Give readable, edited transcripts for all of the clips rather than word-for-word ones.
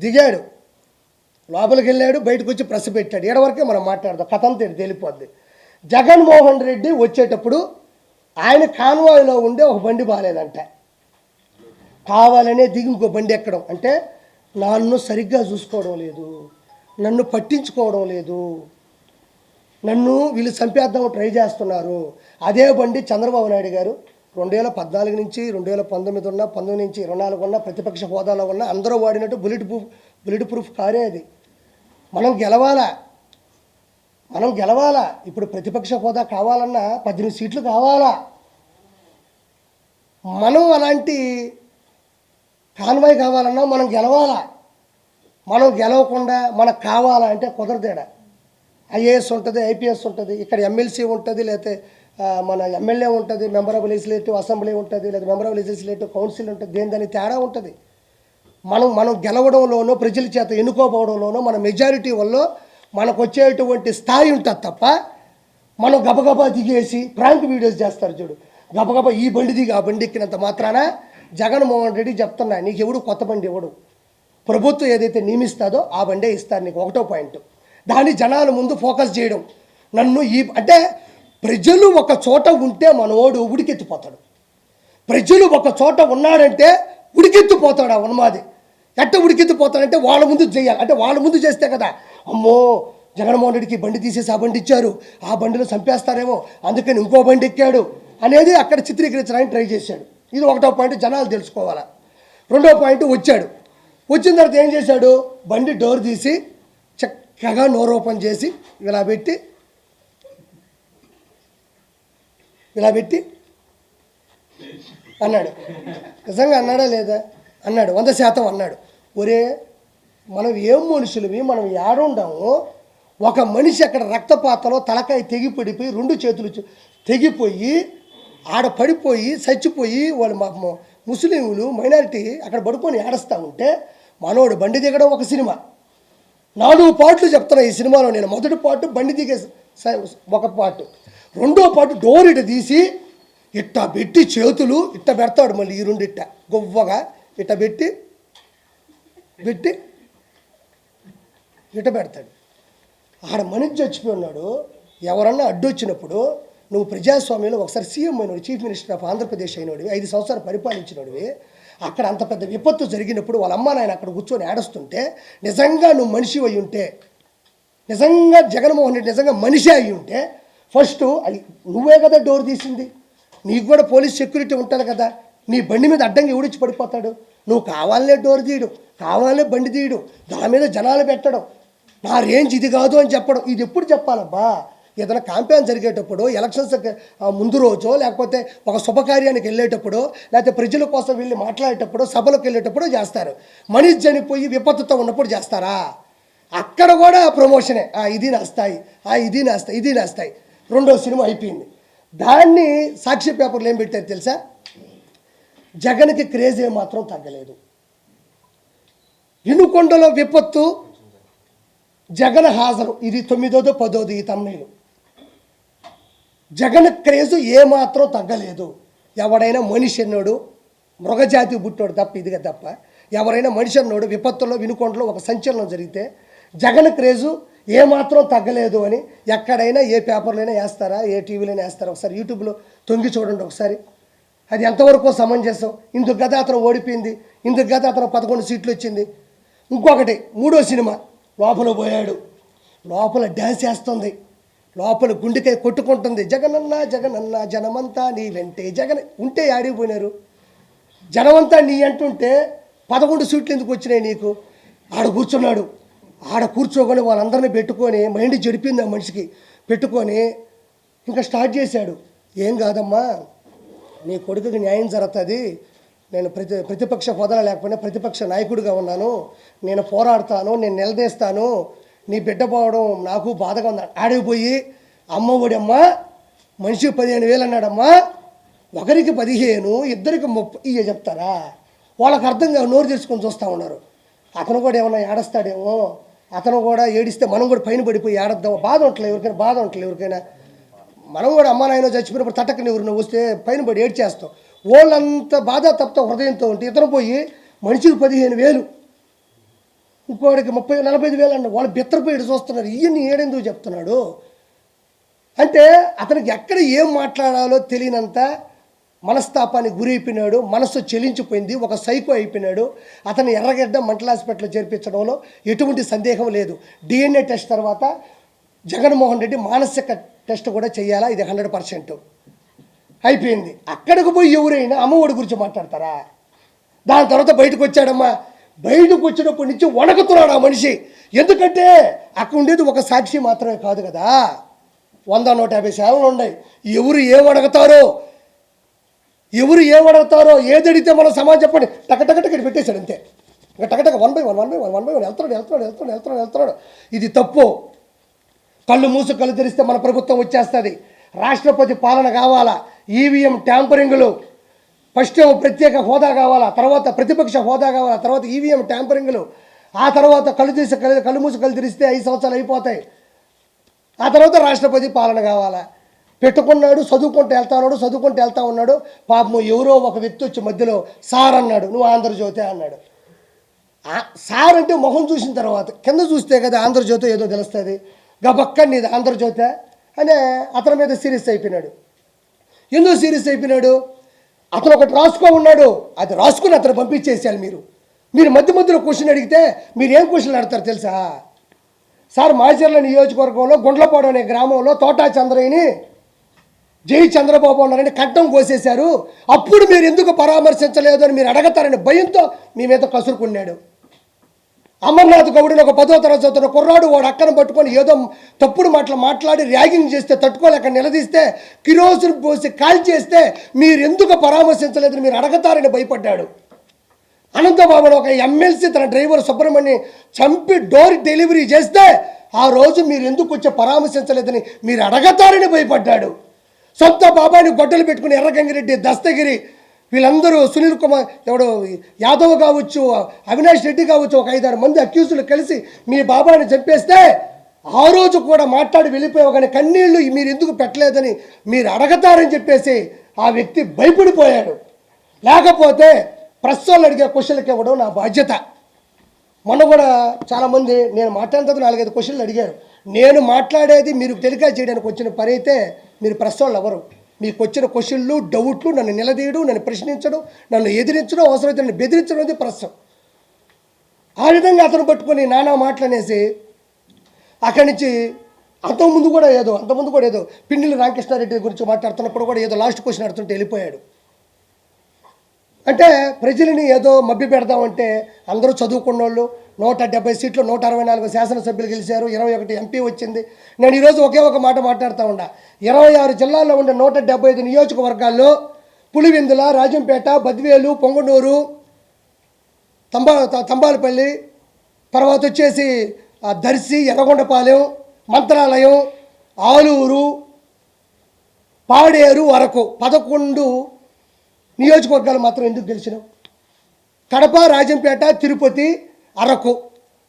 దిగాడు, లోపలికి వెళ్ళాడు, బయటకు వచ్చి ప్రెస్ పెట్టాడు. ఏడవరకే మనం మాట్లాడదాం, కథ అంతా తెలిపోద్ది. జగన్మోహన్ రెడ్డి వచ్చేటప్పుడు ఆయన కాన్వాయ్లో ఉండే ఒక బండి బాగాలేదంట, కావాలనే దిగి ఇంకో బండి ఎక్కడం. అంటే నన్ను సరిగ్గా చూసుకోవడం లేదు, నన్ను పట్టించుకోవడం లేదు, నన్ను వీళ్ళు చంపేద్దాం ట్రై చేస్తున్నారు. అదే బండి చంద్రబాబు నాయుడు గారు 2014 నుంచి 2019 ఉన్న, 19 నుంచి 24 ఉన్న, ప్రతిపక్ష హోదాలో ఉన్న అందరూ వాడినట్టు బుల్లెట్ ప్రూఫ్ కారే అది. మనం గెలవాలా. ఇప్పుడు ప్రతిపక్ష హోదా కావాలన్నా 18 సీట్లు కావాలా. మనం అలాంటి కాన్వాయ్ కావాలన్నా మనం గెలవాలా. మనం గెలవకుండా మనకు కావాలా అంటే కుదరదేడా. ఐఏఎస్ ఉంటుంది, ఐపీఎస్ ఉంటుంది, ఇక్కడ ఎమ్మెల్సీ ఉంటుంది, లేకపోతే మన ఎమ్మెల్యే ఉంటుంది, మెంబర్ ఆఫ్ లెజిస్లేటివ్ అసెంబ్లీ ఉంటుంది, లేదా మెంబర్ ఆఫ్ లెజిస్లేటివ్ కౌన్సిల్ ఉంటుంది. దాని తేడా ఉంటుంది. మనం గెలవడంలోనో, ప్రజల చేత ఎన్నుకోపోవడంలోనో, మన మెజారిటీ వల్ల మనకు వచ్చేటువంటి స్థాయి ఉంటుంది తప్ప, మనం గబగబా దిగేసి ప్రాంక్ వీడియోస్ చేస్తారు చూడు, గబగబా ఈ బండి దిగి ఆ బండి ఎక్కినంత మాత్రాన జగన్మోహన్ రెడ్డి చెప్తున్నా, నీకు ఎవడు కొత్త బండి ఎవడు, ప్రభుత్వం ఏదైతే నియమిస్తుందో ఆ బండే ఇస్తారు నీకు. ఒకటో పాయింట్, దాన్ని జనాల ముందు ఫోకస్ చేయడం. నన్ను అంటే ప్రజలు ఒక చోట ఉంటే మనోడు ఉడికెత్తిపోతాడు. ప్రజలు ఒక చోట ఉన్నాడంటే ఉడికెత్తిపోతాడు. ఆ ఉన్మాది ఎట్ట ఉడికెత్తిపోతాడంటే వాళ్ళ ముందు చేయాలి. అంటే వాళ్ళ ముందు చేస్తే కదా, అమ్మో జగన్మోహన్ రెడ్డికి బండి తీసేసి ఆ బండి ఇచ్చారు, ఆ బండిలో చంపేస్తారేమో అందుకని ఇంకో బండి ఎక్కాడు అనేది అక్కడ చిత్రీకరించడానికి ట్రై చేశాడు. ఇది ఒకటో పాయింట్, జనాలు తెలుసుకోవాలా. రెండో పాయింట్, వచ్చిన తర్వాత ఏం చేశాడు, బండి డోర్ తీసి చక్కగా నోరు ఓపెన్ చేసి ఇలా పెట్టి అన్నాడు. నిజంగా అన్నాడా లేదా? అన్నాడు, 100% అన్నాడు. ఒరే మనం ఏం మనుషులవి, మనం ఏడుండాము. ఒక మనిషి అక్కడ రక్తపాతలో తలకాయ తెగిపడిపోయి 2 చేతులు తెగిపోయి ఆడ పడిపోయి చచ్చిపోయి వాళ్ళు ముస్లింలు మైనారిటీ అక్కడ పడుకొని ఏడుస్తూ ఉంటే మనోడు బండి దిగడం ఒక సినిమా. 4 పార్ట్లు చెప్తున్నా ఈ సినిమాలో నేను. మొదటి పార్ట్ బండి దిగే ఒక పార్ట్, రెండో పార్ట్ డోర్ ఇట తీసి ఇట్ట పెట్టి చేతులు ఇట్ట పెడతాడు. మళ్ళీ ఈ 2 ఇట్ట గొవ్వగా ఇట్ట పెట్టి ఇట్ట పెడతాడు. ఆడ మనిషి చచ్చిపోయి ఉన్నాడు. ఎవరన్నా అడ్డొచ్చినప్పుడు నువ్వు ప్రజాస్వామ్యంలో ఒకసారి సీఎం అయినోడు, చీఫ్ మినిస్టర్ ఆఫ్ ఆంధ్రప్రదేశ్ అయినోడివి, 5 సంవత్సరాలు పరిపాలించినోడివి, అక్కడ అంత పెద్ద విపత్తు జరిగినప్పుడు వాళ్ళ అమ్మ నాయన అక్కడ కూర్చొని ఏడుస్తుంటే నిజంగా నువ్వు మనిషి అయి ఉంటే, నిజంగా జగన్మోహన్ రెడ్డి నిజంగా మనిషి అయి ఉంటే ఫస్ట్ నువ్వే కదా డోర్ తీసింది. నీకు కూడా పోలీస్ సెక్యూరిటీ ఉంటుంది కదా. నీ బండి మీద అడ్డంగా ఎవడిచ్చి పడిపోతాడు? నువ్వు కావాలనే డోర్ తీయడు, కావాలనే బండి తీయడు, దాని మీద జనాలు పెట్టడం, నా రేంజ్ ఇది కాదు అని చెప్పడం. ఇది ఎప్పుడు చెప్పాలబ్బా? ఏదైనా క్యాంపెయిన్ జరిగేటప్పుడు, ఎలక్షన్స్ ముందు రోజో, లేకపోతే ఒక శుభకార్యానికి వెళ్ళేటప్పుడు, లేకపోతే ప్రజల కోసం వెళ్ళి మాట్లాడేటప్పుడు, సభలకు వెళ్ళేటప్పుడు చేస్తారు. మనిషి చనిపోయి విపత్తుతో ఉన్నప్పుడు చేస్తారా? అక్కడ కూడా ప్రమోషనే. ఇది నా స్థాయి, ఇది నా స్థాయి. రెండో సినిమా అయిపోయింది. దాన్ని సాక్షి పేపర్లు ఏం పెట్టారు తెలుసా? జగన్కి క్రేజ్ ఏమాత్రం తగ్గలేదు. ఇనుకొండలో విపత్తు, జగన్ హాజరు, ఇది 9వ 10వ ఈ తమ్ముళ్ళు. జగన్ క్రేజు ఏమాత్రం తగ్గలేదు. ఎవడైనా మనిషి అన్నాడు, మృగజాతి పుట్టాడు తప్ప, ఇదిగా తప్ప ఎవరైనా మనిషి అన్నాడు విపత్తులో వినుకొండలో ఒక సంచలనం జరిగితే జగన్ క్రేజు ఏమాత్రం తగ్గలేదు అని ఎక్కడైనా ఏ పేపర్లైనా వేస్తారా, ఏ టీవీలైనా వేస్తారా? ఒకసారి యూట్యూబ్లో తొంగి చూడండి ఒకసారి. అది ఎంతవరకు సమంజసం? ఇందుకు గత అతను ఓడిపోయింది, ఇందుకు గత అతను 11 సీట్లు వచ్చింది. ఇంకొకటి, 3వ సినిమా లోపల పోయాడు, లోపల డ్యాన్స్ వేస్తుంది, లోపల గుండెకాయ కొట్టుకుంటుంది, జగనన్న జగనన్న జనమంతా నీ వెంటే. జగన్ ఉంటే ఆడిపోయినారు, జనమంతా నీ అంటుంటే 11 సీట్లు ఎందుకు వచ్చినాయి నీకు? ఆడ కూర్చున్నాడు, ఆడ కూర్చోకొని వాళ్ళందరినీ పెట్టుకొని, మైండ్ చెడిపింది ఆ మనిషికి, పెట్టుకొని ఇంకా స్టార్ట్ చేశాడు. ఏం కాదమ్మా, నీ కొడుకుకి న్యాయం జరుగుతుంది, నేను ప్రతిపక్ష హోదా లేకపోయినా ప్రతిపక్ష నాయకుడిగా ఉన్నాను, నేను పోరాడతాను, నేను నిలదీస్తాను, నీ బిడ్డ పోవడం నాకు బాధగా ఉంది. ఆడిపోయి అమ్మ ఒడమ్మా మనిషికి 15,000 అన్నాడమ్మా, ఒకరికి 15, ఇద్దరికి 30 చెప్తారా? వాళ్ళకి అర్థం కాదు, నోరు తెరుచుకొని చూస్తూ ఉన్నారు. అతను కూడా ఏమన్నా ఏడుస్తాడేమో, అతను కూడా ఏడిస్తే మనం కూడా పైన పడిపోయి ఏడద్దాం. బాధ ఉండలేదు ఎవరికైనా. మనం కూడా అమ్మ నాయన చచ్చిపోయినప్పుడు తట్టకని ఎవరిని వస్తే పైన పడి ఏడ్చేస్తాం. వాళ్ళంతా బాధ తప్ప హృదయంతో ఉంటే ఇతను పోయి మనిషికి 15,000, ఇంకోడికి 30-45,000 అన్న. వాళ్ళు బిత్తరపోయి చూస్తున్నారు, ఈయన్ని ఏడెందుకు చెప్తున్నాడు అంటే అతనికి ఎక్కడ ఏం మాట్లాడాలో తెలియనంత మనస్తాపానికి గురైపోయినాడు, మనస్సు చెలించిపోయింది, ఒక సైకో అయిపోయినాడు. అతను ఎర్రగడ్డ మెంటల్ హాస్పిటల్లో చేర్పించడంలో ఎటువంటి సందేహం లేదు. DNA టెస్ట్ తర్వాత జగన్మోహన్ రెడ్డి మానసిక టెస్ట్ కూడా చేయాలా, ఇది 100% అయిపోయింది. అక్కడికి పోయి ఎవరైనా అమ్మఒడి గురించి మాట్లాడతారా? దాని తర్వాత బయటకు వచ్చాడమ్మా, బయటకు వచ్చినప్పటి నుంచి వణకుతున్నాడు ఆ మనిషి. ఎందుకంటే అక్కడ ఉండేది ఒక సాక్షి మాత్రమే కాదు కదా, 100-150 శాలలు ఉన్నాయి. ఎవరు ఏమడగతారో ఏది అడిగితే మనం సమాజం చెప్పండి టకటకటకి పెట్టేశాడు అంతే. ఇంకా టకటక 1 by 1 వెళ్తున్నాడు. ఇది తప్పు. కళ్ళు మూసు కళ్ళు తెరిస్తే మన ప్రభుత్వం వచ్చేస్తుంది. రాష్ట్రపతి పాలన కావాలా, ఈవీఎం ట్యాంపరింగ్లు, ఫస్ట్ ప్రత్యేక హోదా కావాలా, తర్వాత ప్రతిపక్ష హోదా కావాలా, తర్వాత ఈవీఎం ట్యాంపరింగ్లు, ఆ తర్వాత కళ్ళు మూసి కళ్ళు తెరిస్తే 5 సంవత్సరాలు అయిపోతాయి. ఆ తర్వాత రాష్ట్రపతి పాలన కావాలా. పెట్టుకున్నాడు, చదువుకుంటూ వెళ్తా ఉన్నాడు. పాపం ఎవరో ఒక వ్యక్తి వచ్చి మధ్యలో సార్ అన్నాడు, నువ్వు ఆంధ్రజ్యోతి అన్నాడు. సార్ అంటే మొహం చూసిన తర్వాత కింద చూస్తే కదా ఆంధ్రజ్యోతి ఏదో తెలుస్తుంది. గబక్క నీది ఆంధ్రజ్యోతి అనే అతని మీద సీరియస్ అయిపోయినాడు. ఎందుకు సీరియస్ అయిపోయినాడు? అతను ఒకటి రాసుకో ఉన్నాడు, అది రాసుకుని అతను పంపించేసేయాలి. మీరు మధ్యలో క్వశ్చన్ అడిగితే మీరు ఏం క్వశ్చన్లు అడతారు తెలుసా? సార్ మాచర్ల నియోజకవర్గంలో గుండ్లపాడు అనే గ్రామంలో తోటా చంద్రయ్యని జై చంద్రబాబు ఉన్నారని కంఠం కోసేశారు, అప్పుడు మీరు ఎందుకు పరామర్శించలేదు అని మీరు అడగతారని భయంతో మీ మీద కసురుకున్నాడు. అమర్నాథ్ గౌడ్ని ఒక 10వ తరగతి చదువుతున్న కుర్రాడు వాడు అక్కను పట్టుకొని ఏదో తప్పుడు మాట్లాడి ర్యాగింగ్ చేస్తే తట్టుకోలేక నిలదీస్తే కిరోసిన్ పోసి కాల్ చేస్తే మీరు ఎందుకు పరామర్శించలేదని మీరు అడగతారని భయపడ్డాడు. అనంతబాబుని ఒక ఎమ్మెల్సీ తన డ్రైవర్ సుబ్రహ్మణ్యం చంపి డోర్ డెలివరీ చేస్తే ఆ రోజు మీరు ఎందుకు వచ్చి పరామర్శించలేదని మీరు అడగతారని భయపడ్డాడు. సొంత బాబాయిని గొడ్డలు పెట్టుకుని ఎర్రగంగిరెడ్డి, దస్తగిరి, వీళ్ళందరూ సునీల్ కుమార్ ఎవడు యాదవ్ కావచ్చు, అవినాష్ రెడ్డి కావచ్చు, ఒక 5-6 మంది అక్యూజులు కలిసి మీ బాబాయిని చంపేస్తే ఆ రోజు కూడా మాట్లాడి వెళ్ళిపోయావు, కానీ కన్నీళ్లు మీరు ఎందుకు పెట్టలేదని మీరు అడగతారని చెప్పేసి ఆ వ్యక్తి భయపడిపోయాడు. లేకపోతే ప్రెస్ వాళ్ళు అడిగే క్వశ్చన్లకి ఇవ్వడం నా బాధ్యత. మొన్న కూడా చాలామంది నేను మాట్లాడినందుకు 4-5 క్వశ్చన్లు అడిగారు. నేను మాట్లాడేది మీరు టెలికాస్ట్ చేయడానికి వచ్చిన పని అయితే మీరు ప్రెస్ వాళ్ళు ఎవరు? మీకు వచ్చిన క్వశ్చన్లు, డౌట్లు, నన్ను నిలదీయడం, నన్ను ప్రశ్నించడం, నన్ను ఎదిరించడం, అవసరమైతే నన్ను బెదిరించడం అనేది ప్రెస్. ఆ విధంగా అతను పట్టుకొని నానా మాటలనేసి అక్కడి నుంచి అంతకుముందు కూడా ఏదో పిన్నెల్లి రామకృష్ణారెడ్డి గురించి మాట్లాడుతున్నప్పుడు కూడా ఏదో లాస్ట్ క్వశ్చన్ అడుగుతుంటే వెళ్ళిపోయాడు. అంటే ప్రజలని ఏదో మభ్య పెడదామంటే అందరూ చదువుకున్న వాళ్ళు, 170 సీట్లు 164 శాసనసభ్యులు గెలిచారు, 21 ఎంపీ వచ్చింది. నేను ఈరోజు ఒకే ఒక మాట మాట్లాడుతూ ఉన్నా. 26 జిల్లాల్లో ఉండే 175 నియోజకవర్గాల్లో పులివెందుల, రాజంపేట, బద్వేలు, పొంగనూరు, తంబాలపల్లి, తర్వాత వచ్చేసి దర్శి, ఎర్రగొండపాలెం, మంత్రాలయం, ఆలూరు, పాడేరు వరకు 11 నియోజకవర్గాలు మాత్రం ఎందుకు గెలిచినావు? కడప, రాజంపేట, తిరుపతి, అరకు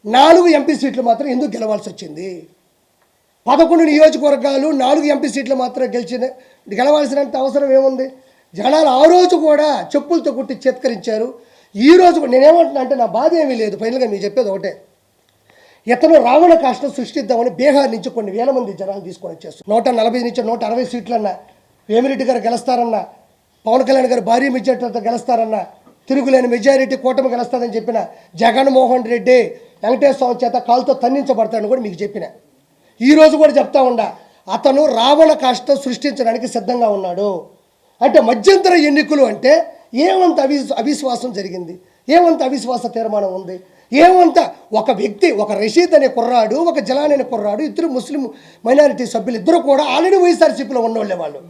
4 ఎంపీ సీట్లు మాత్రం ఎందుకు గెలవాల్సి వచ్చింది? 11 నియోజకవర్గాలు 4 ఎంపీ సీట్లు మాత్రం గెలవాల్సినంత అవసరం ఏముంది? జనాలు ఆ రోజు కూడా చెప్పులతో కొట్టి చేత్కరించారు. ఈ రోజు నేనేమంటున్నా అంటే నా బాధ ఏమీ లేదు. ఫైనల్గా మీకు చెప్పేది ఒకటే, ఇతను రావణ కాష్టం సృష్టిద్దామని బీహార్ నుంచి కొన్ని వేల మంది జనాలు తీసుకొని వచ్చేస్తారు. 140 నుంచి 160 సీట్లన్నా వేమిరెడ్డి గారు గెలుస్తారన్నా, పవన్ కళ్యాణ్ గారు భారీ మెజారిటీతో గెలుస్తారన్నా, తిరుగులేని మెజారిటీ కూటమి గెలుస్తారని చెప్పిన జగన్మోహన్ రెడ్డి వెంకటేశ్వర స్వామి చేత కాలుతో తన్నించబడతాడని కూడా మీకు చెప్పిన. ఈరోజు కూడా చెప్తా ఉండా, అతను రావణ కాష్టం సృష్టించడానికి సిద్ధంగా ఉన్నాడు. అంటే మధ్యంతర ఎన్నికలు అంటే ఏమంత అవిశ్వాసం జరిగింది, ఏమంత అవిశ్వాస తీర్మానం ఉంది, ఏమంత ఒక వ్యక్తి, ఒక రషీద్ అనే కుర్రాడు, ఒక జలాన్ అనే కుర్రాడు, ఇద్దరు ముస్లిం మైనారిటీ సభ్యులు, ఇద్దరు కూడా ఆల్రెడీ వైఎస్ఆర్సీపీలో ఉన్నోళ్ళే. వాళ్ళు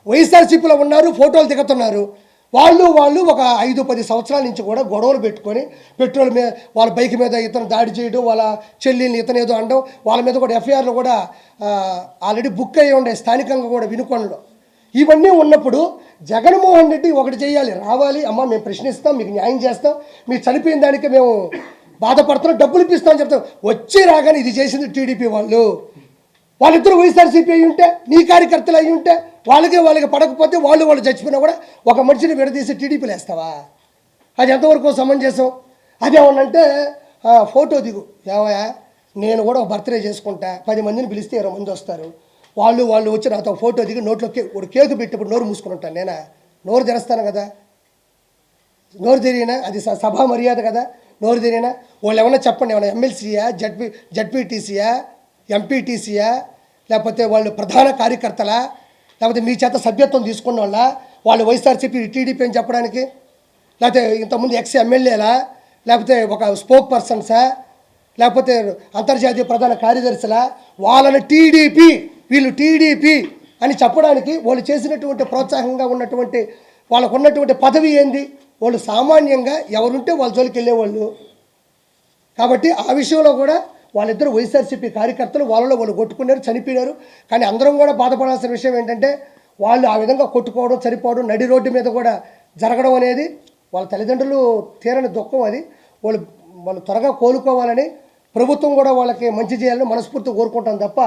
వైఎస్ఆర్సీపీలో ఉన్నారు, ఫోటోలు దిగుతున్నారు. వాళ్ళు ఒక 5-10 సంవత్సరాల నుంచి కూడా గొడవలు పెట్టుకొని పెట్రోల్ మీద వాళ్ళ బైక్ మీద ఇతను దాడి చేయడం, వాళ్ళ చెల్లిని ఇతను ఏదో అనడం, వాళ్ళ మీద కూడా ఎఫ్ఐఆర్లు కూడా ఆల్రెడీ బుక్ అయ్యి ఉండే స్థానికంగా కూడా వినుకొండలో. ఇవన్నీ ఉన్నప్పుడు జగన్మోహన్ రెడ్డి ఒకటి చేయాలి, రావాలి, అమ్మ మేము ప్రశ్నిస్తాం, మీకు న్యాయం చేస్తాం, మీరు చనిపోయిన దానికి మేము బాధపడుతున్నాం, డబ్బులు ఇప్పిస్తామని చెప్తాం. వచ్చి రాగానే ఇది చేసింది టీడీపీ వాళ్ళిద్దరూ వైఎస్ఆర్సీపీ అయ్యి ఉంటే, నీ కార్యకర్తలు అయ్యి ఉంటే, వాళ్ళకి పడకపోతే వాళ్ళు చచ్చిపోయినా కూడా ఒక మనిషిని విడదీసి టీడీపీలు వేస్తావా? అది ఎంతవరకు సమంజసం? అదేమన్నంటే ఫోటో దిగు, ఏమయ్యా నేను కూడా ఒక బర్త్డే చేసుకుంటా, 10 మందిని పిలిస్తే 20 మంది వస్తారు, వాళ్ళు వచ్చి నాతో ఫోటో దిగి నోట్లో ఒక కేకు పెట్టినప్పుడు నోరు మూసుకుని ఉంటాను నేనా? నోరు తెరుస్తాను కదా, నోరు తెరిగినా అది సభా మర్యాద కదా, నోరు తెరిగినా. వాళ్ళు ఏమన్నా చెప్పండి, ఏమన్నా ఎమ్మెల్సీయా, జడ్పీటీసీయా, ఎంపీటీసీయా, లేకపోతే వాళ్ళు ప్రధాన కార్యకర్తలా, లేకపోతే మీ చేత సభ్యత్వం తీసుకున్న వాళ్ళు వైఎస్ఆర్సీపీ టీడీపీ అని చెప్పడానికి, లేకపోతే ఇంతకుముందు ఎమ్మెల్యేలా, లేకపోతే ఒక స్పోక్ పర్సన్సా, లేకపోతే అంతర్జాతీయ ప్రధాన కార్యదర్శులా, వాళ్ళని వీళ్ళు టీడీపీ అని చెప్పడానికి వాళ్ళు చేసినటువంటి ప్రోత్సాహంగా ఉన్నటువంటి వాళ్ళకు ఉన్నటువంటి పదవి ఏంది? వాళ్ళు సామాన్యంగా ఎవరుంటే వాళ్ళ జోలికి వెళ్ళేవాళ్ళు. కాబట్టి ఆ విషయంలో కూడా వాళ్ళిద్దరు వైఎస్ఆర్సీపీ కార్యకర్తలు వాళ్ళు కొట్టుకున్నారు, చనిపోయారు. కానీ అందరం కూడా బాధపడాల్సిన విషయం ఏంటంటే వాళ్ళు ఆ విధంగా కొట్టుకోవడం, చనిపోవడం, నడి రోడ్డు మీద కూడా జరగడం అనేది వాళ్ళ తల్లిదండ్రులు తీరని దుఃఖం. అది వాళ్ళు త్వరగా కోలుకోవాలని ప్రభుత్వం కూడా వాళ్ళకి మంచి చేయాలని మనస్ఫూర్తిగా కోరుకుంటాం తప్ప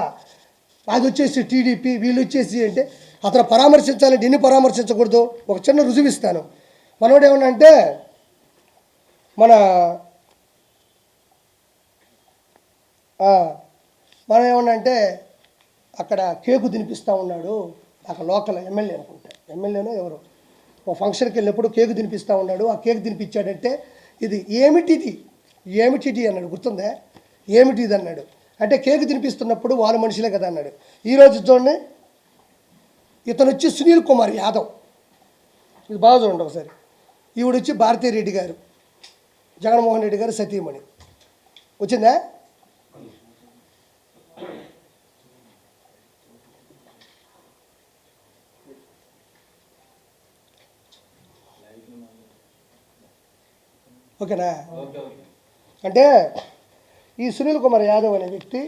అది వచ్చేసి టీడీపీ వీళ్ళు వచ్చేసి అంటే అతను పరామర్శించాలంటే ఎన్ని పరామర్శించకూడదు. ఒక చిన్న రుజువు ఇస్తాను. మనోడు ఏమన్నా అంటే మనం ఏమన్నా అంటే అక్కడ కేకు తినిపిస్తూ ఉన్నాడు, అక్కడ లోకల్ ఎమ్మెల్యే అనుకుంటా, ఎమ్మెల్యేనో ఎవరు ఒక ఫంక్షన్కి వెళ్ళినప్పుడు కేకు తినిపిస్తూ ఉన్నాడు. ఆ కేకు తినిపించాడంటే ఇది ఏమిటిది అన్నాడు, గుర్తుందా? ఏమిటిది అన్నాడు అంటే కేకు తినిపిస్తున్నప్పుడు వాళ్ళ మనుషులే కదా అన్నాడు. ఈరోజు చూడండి, ఇతను వచ్చి సునీల్ కుమార్ యాదవ్, ఇది బాగా చూడండి ఒకసారి. ఈవిడ వచ్చి భారతీరెడ్డి గారు, జగన్మోహన్ రెడ్డి గారు సతీమణి. వచ్చిందా? ఓకేనా? అంటే ఈ సునీల్ కుమార్ యాదవ్ అనే వ్యక్తి